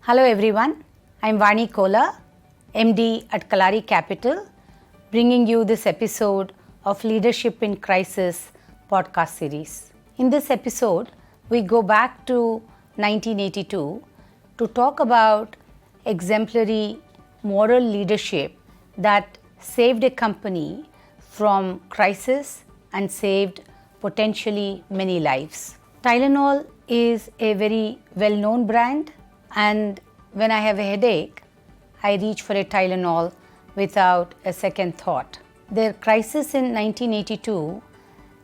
Hello everyone, I'm Vani Kola, MD at Kalari Capital, bringing you this episode of Leadership in Crisis podcast series. In this episode, we go back to 1982 to talk about exemplary moral leadership that saved a company from crisis and saved potentially many lives. Tylenol is a very well-known brand, and when I have a headache, I reach for a Tylenol without a second thought. Their crisis in 1982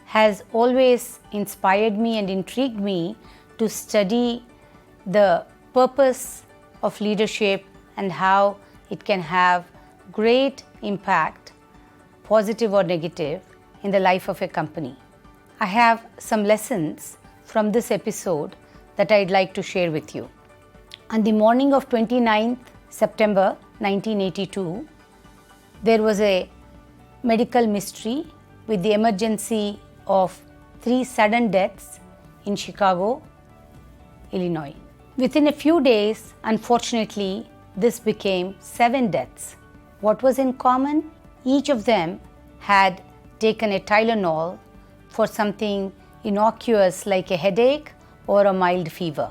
has always inspired me and intrigued me to study the purpose of leadership and how it can have great impact, positive or negative, in the life of a company. I have some lessons from this episode that I'd like to share with you. On the morning of 29th September 1982, there was a medical mystery with the emergency of 3 sudden deaths in Chicago, Illinois. Within a few days, unfortunately, this became 7 deaths. What was in common? Each of them had taken a Tylenol for something innocuous like a headache or a mild fever.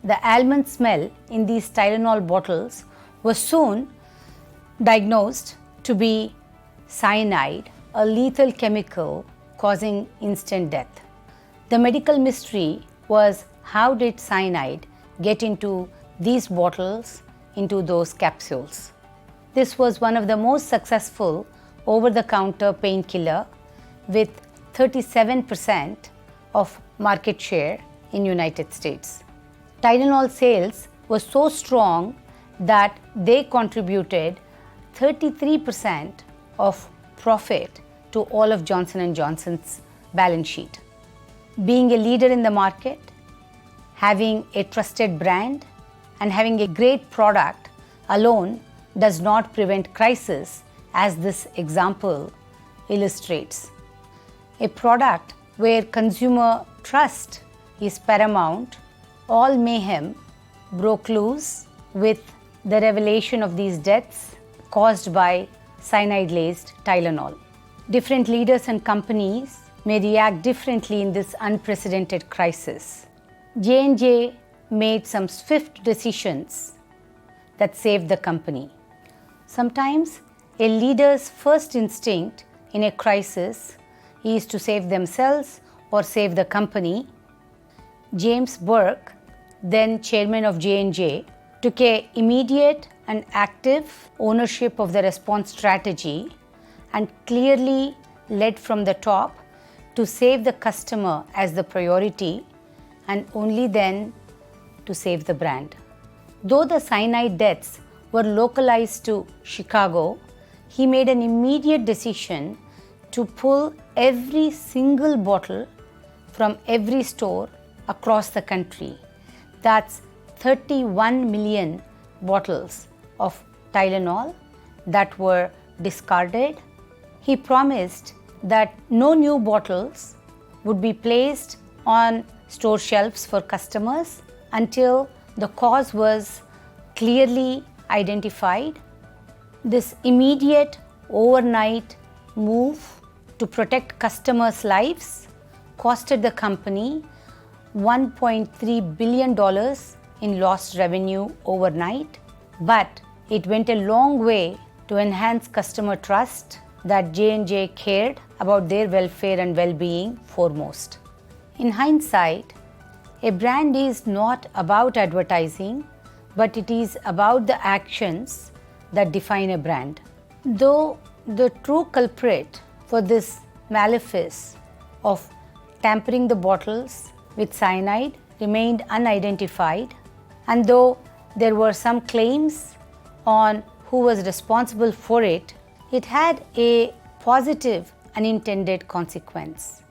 The almond smell in these Tylenol bottles was soon diagnosed to be cyanide, a lethal chemical causing instant death. The medical mystery was, how did cyanide get into these bottles, into those capsules? This was one of the most successful over-the-counter painkiller with 37% of market share in United States. Tylenol sales were so strong that they contributed 33% of profit to all of Johnson & Johnson's balance sheet. Being a leader in the market, having a trusted brand, and having a great product alone does not prevent crisis, as this example illustrates. A product where consumer trust is paramount, all mayhem broke loose with the revelation of these deaths caused by cyanide-laced Tylenol. Different leaders and companies may react differently in this unprecedented crisis. J&J made some swift decisions that saved the company. Sometimes a leader's first instinct in a crisis is to save themselves or save the company. James Burke, then chairman of J&J, took an immediate and active ownership of the response strategy and clearly led from the top to save the customer as the priority, and only then to save the brand. Though the cyanide deaths were localized to Chicago, he made an immediate decision to pull every single bottle from every store across the country. That's 31 million bottles of Tylenol that were discarded. He promised that no new bottles would be placed on store shelves for customers until the cause was clearly identified. This immediate overnight move to protect customers' lives costed the company $1.3 billion in lost revenue overnight, but it went a long way to enhance customer trust that J&J cared about their welfare and well-being foremost. In hindsight, a brand is not about advertising, but it is about the actions that define a brand. Though the true culprit for this malefice of tampering the bottles with cyanide remained unidentified, and though there were some claims on who was responsible for it, it had a positive unintended consequence.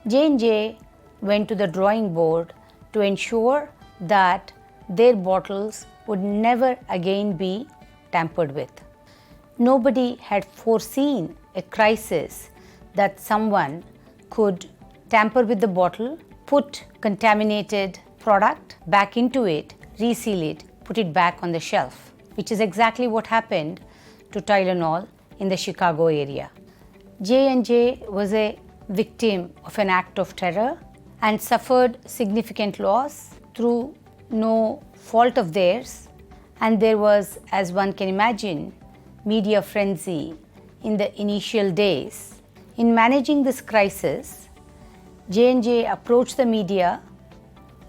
J&J went to the drawing board to ensure that their bottles would never again be tampered with. Nobody had foreseen a crisis that someone could tamper with the bottle, put contaminated product back into it, reseal it, put it back on the shelf, which is exactly what happened to Tylenol in the Chicago area. J&J was a victim of an act of terror and suffered significant loss through no fault of theirs, and there was, as one can imagine, media frenzy in the initial days. In managing this crisis, J&J approached the media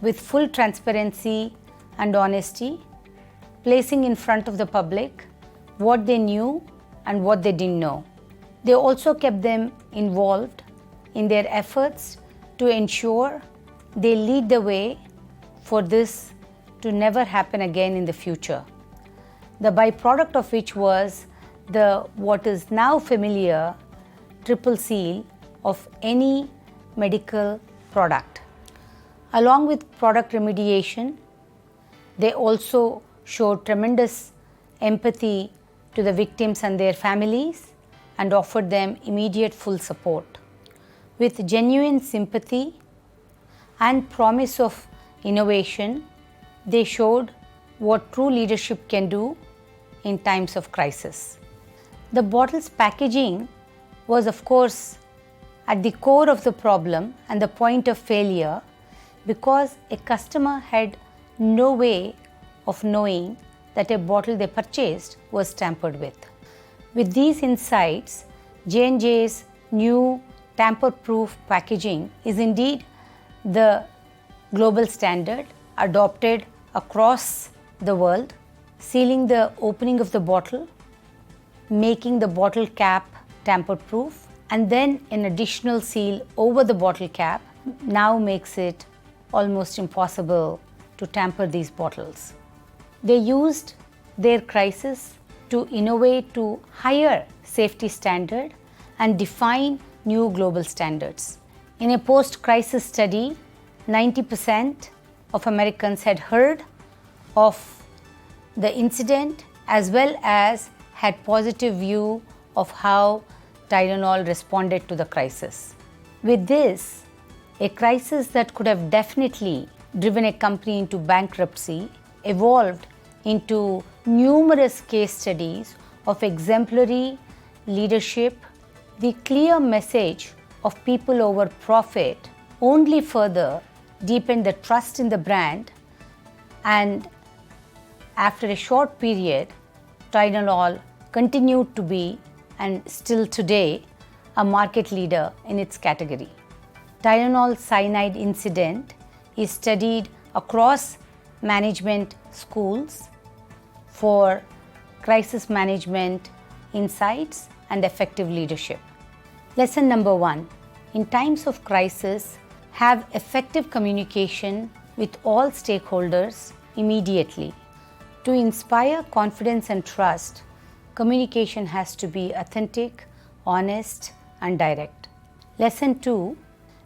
with full transparency and honesty, placing in front of the public what they knew and what they didn't know. They also kept them involved in their efforts to ensure they lead the way for this to never happen again in the future. The byproduct of which was the what is now familiar triple seal of any medical product. Along with product remediation, they also showed tremendous empathy to the victims and their families and offered them immediate full support. With genuine sympathy and promise of innovation, they showed what true leadership can do in times of crisis. The bottle's packaging was, of course, at the core of the problem and the point of failure, because a customer had no way of knowing that a bottle they purchased was tampered with. With these insights, J&J's new tamper-proof packaging is indeed the global standard adopted across the world, sealing the opening of the bottle, making the bottle cap tamper-proof, and then an additional seal over the bottle cap now makes it almost impossible to tamper these bottles. They used their crisis to innovate to higher safety standard and define new global standards. In a post-crisis study, 90% of Americans had heard of the incident as well as had positive view of how Tylenol responded to the crisis. With this, a crisis that could have definitely driven a company into bankruptcy evolved into numerous case studies of exemplary leadership. The clear message of people over profit only further deepened the trust in the brand, and after a short period, Tylenol continued to be, and still today, a market leader in its category. Tylenol cyanide incident is studied across management schools for crisis management insights and effective leadership. Lesson number 1. In times of crisis, have effective communication with all stakeholders immediately. To inspire confidence and trust, communication has to be authentic, honest, and direct. Lesson 2.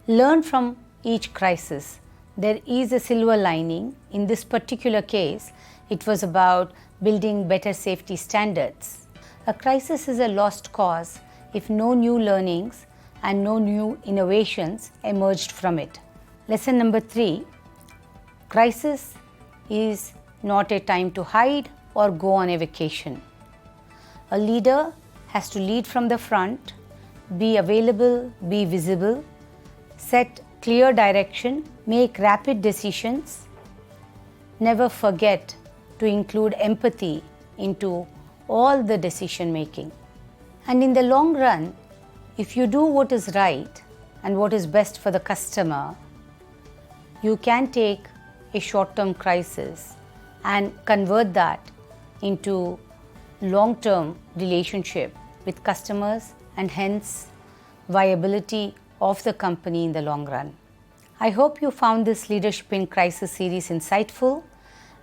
Learn from each crisis. There is a silver lining. In this particular case, it was about building better safety standards. A crisis is a lost cause if no new learnings and no new innovations emerged from it. Lesson number 3. Crisis is not a time to hide or go on a vacation. A leader has to lead from the front, be available, be visible, set clear direction, make rapid decisions, never forget to include empathy into all the decision making. And in the long run, if you do what is right and what is best for the customer, you can take a short-term crisis and convert that into long-term relationship with customers and hence viability of the company in the long run. I hope you found this Leadership in Crisis series insightful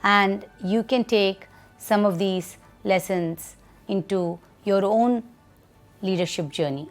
and you can take some of these lessons into your own leadership journey.